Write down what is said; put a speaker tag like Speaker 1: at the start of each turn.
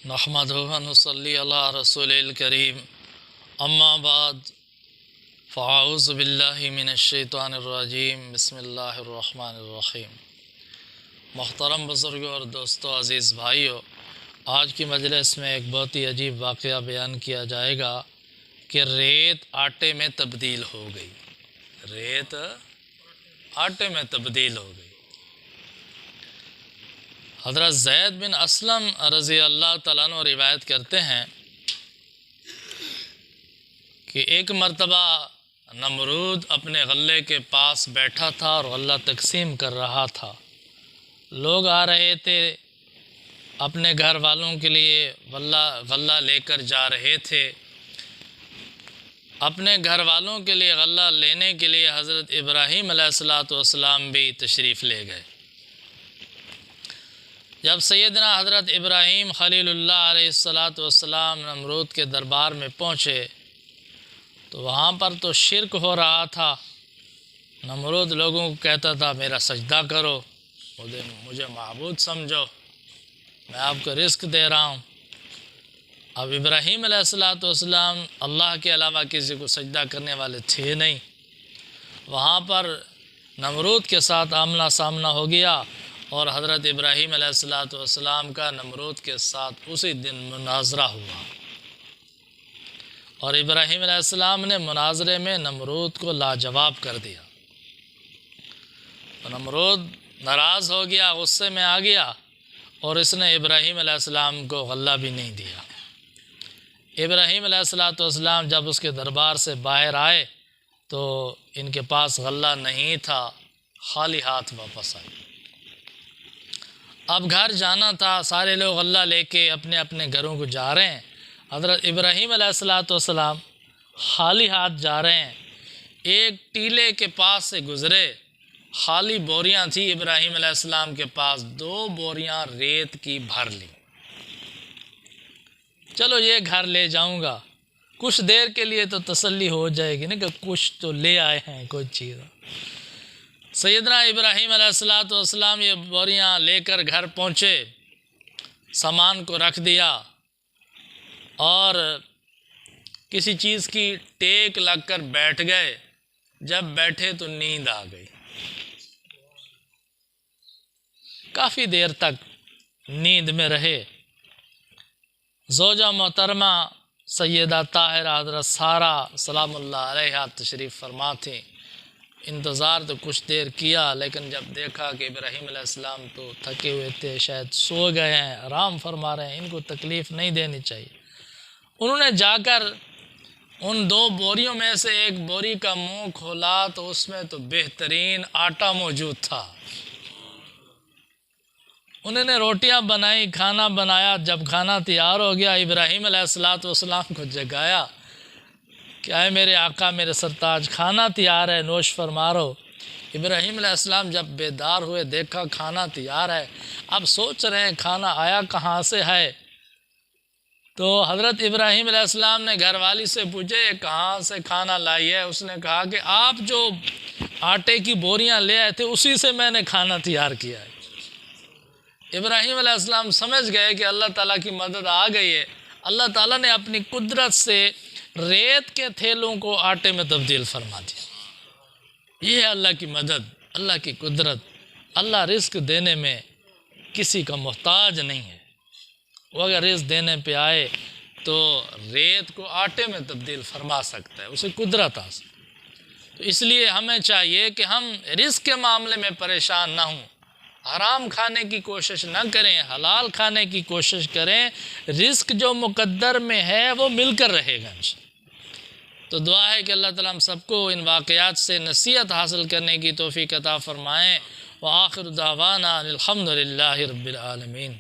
Speaker 1: नहमदुहु व नसल्ली अला रसूलिल करीम अम्मा बाद फ़अऊज़ु बिल्लाहि मिनश्शैतानिर रजीम बिस्मिल्लाहिर रहमानिर रहीम। मोहतरम बुज़ुर्गों और दोस्तों, अज़ीज़ भाइयों, आज की मजलिस में एक बहुत ही अजीब वाक़या बयान किया जाएगा कि रेत आटे में तब्दील हो गई। रेत आटे में तब्दील हो गई। हज़रत ज़ैद बिन असलम रज़ी अल्लाह तआला अन्हु रिवायत करते हैं कि एक मर्तबा नमरूद अपने गल्ले के पास बैठा था और गल्ला तकसीम कर रहा था। लोग आ रहे थे, अपने घर वालों के लिए गल्ला लेकर जा रहे थे। अपने घर वालों के लिए गल्ला लेने के लिए हज़रत इब्राहीम अलैहिस्सलाम भी तशरीफ़ ले गए। जब सैयदना हज़रत इब्राहीम खलीलुल्लाह अलैहिस्सलाम नमरूद के दरबार में पहुँचे तो वहाँ पर तो शिरक हो रहा था। नमरूद लोगों को कहता था, मेरा सजदा करो, मुझे माबूद समझो, मैं आपको रिस्क दे रहा हूँ। अब इब्राहीम अलैहिस्सलाम अल्लाह के अलावा किसी को सजदा करने वाले थे नहीं। वहाँ पर नमरूद के साथ आमना सामना हो गया और हज़रत इब्राहीम अलैहिस्सलाम का नमरूद के साथ उसी दिन मुनाजरा हुआ और इब्राहीम अलैहिस्सलाम ने मुनाजरे में नमरूद को लाजवाब कर दिया। तो नमरूद नाराज़ हो गया, गुस्से में आ गया और इसने इब्राहीम अलैहिस्सलाम को गल्ला भी नहीं दिया। इब्राहीम अलैहिस्सलाम जब उसके दरबार से बाहर आए तो इनके पास गल्ला नहीं था, खाली हाथ वापस आए। अब घर जाना था, सारे लोग गल्ला लेके अपने अपने घरों को जा रहे हैं। हज़रत इब्राहीम अलैहिस्सलाम खाली हाथ जा रहे हैं। एक टीले के पास से गुज़रे, खाली बोरियां थी इब्राहीम अलैहिस्सलाम के पास। 2 बोरियां रेत की भर ली। चलो ये घर ले जाऊंगा, कुछ देर के लिए तो तसल्ली हो जाएगी ना कि कुछ तो ले आए हैं कोई चीज़। सैयदना इब्राहीम अलैहिस्सलाम ये बोरियां लेकर घर पहुँचे, सामान को रख दिया और किसी चीज़ की टेक लगकर बैठ गए। जब बैठे तो नींद आ गई। काफ़ी देर तक नींद में रहे। ज़ौजा मोहतरमा सैयदा ताहिरा हज़रत सारा सलामुल्लाह अलैहा तशरीफ़ फरमा थी। इंतज़ार तो कुछ देर किया, लेकिन जब देखा कि इब्राहीम अलैहिस्सलाम तो थके हुए थे, शायद सो गए हैं, आराम फरमा रहे हैं, इनको तकलीफ़ नहीं देनी चाहिए, उन्होंने जाकर उन 2 बोरियों में से एक बोरी का मुंह खोला तो उसमें तो बेहतरीन आटा मौजूद था। उन्होंने रोटियां बनाई, खाना बनाया। जब खाना तैयार हो गया, इब्राहीम अलैहिस्सलाम को जगाया, क्या है मेरे आका, मेरे सरताज, खाना तैयार है, नोश फरमारो। इब्राहीम अलैहिस्सलाम जब बेदार हुए, देखा खाना तैयार है। अब सोच रहे हैं खाना आया कहाँ से है। तो हज़रत इब्राहीम अलैहिस्सलाम ने घरवाली से पूछे, कहाँ से खाना लाई है। उसने कहा कि आप जो आटे की बोरियां ले आए थे उसी से मैंने खाना तैयार किया है। इब्राहीम अलैहिस्सलाम समझ गए कि अल्लाह ताला की मदद आ गई है। अल्लाह ताला ने अपनी कुदरत से रेत के थैलों को आटे में तब्दील फरमा दिया। ये है अल्लाह की मदद, अल्लाह की कुदरत। अल्लाह रिस्क देने में किसी का मोहताज नहीं है। वो अगर रिस्क देने पे आए तो रेत को आटे में तब्दील फरमा सकता है, उसे कुदरत आ सकती। तो इसलिए हमें चाहिए कि हम रिस्क के मामले में परेशान ना हों, हराम खाने की कोशिश ना करें, हलाल खाने की कोशिश करें। रिस्क जो मुकद्दर में है वो मिलकर रहेगा। तो दुआ है कि अल्लाह ताला हम सबको इन वाक़यात से नसीहत हासिल करने की तौफ़ीक़ अता फ़रमाएँ। व आखिर दावाना अल्हम्दुलिल्लाहि रब्बिल आलमीन।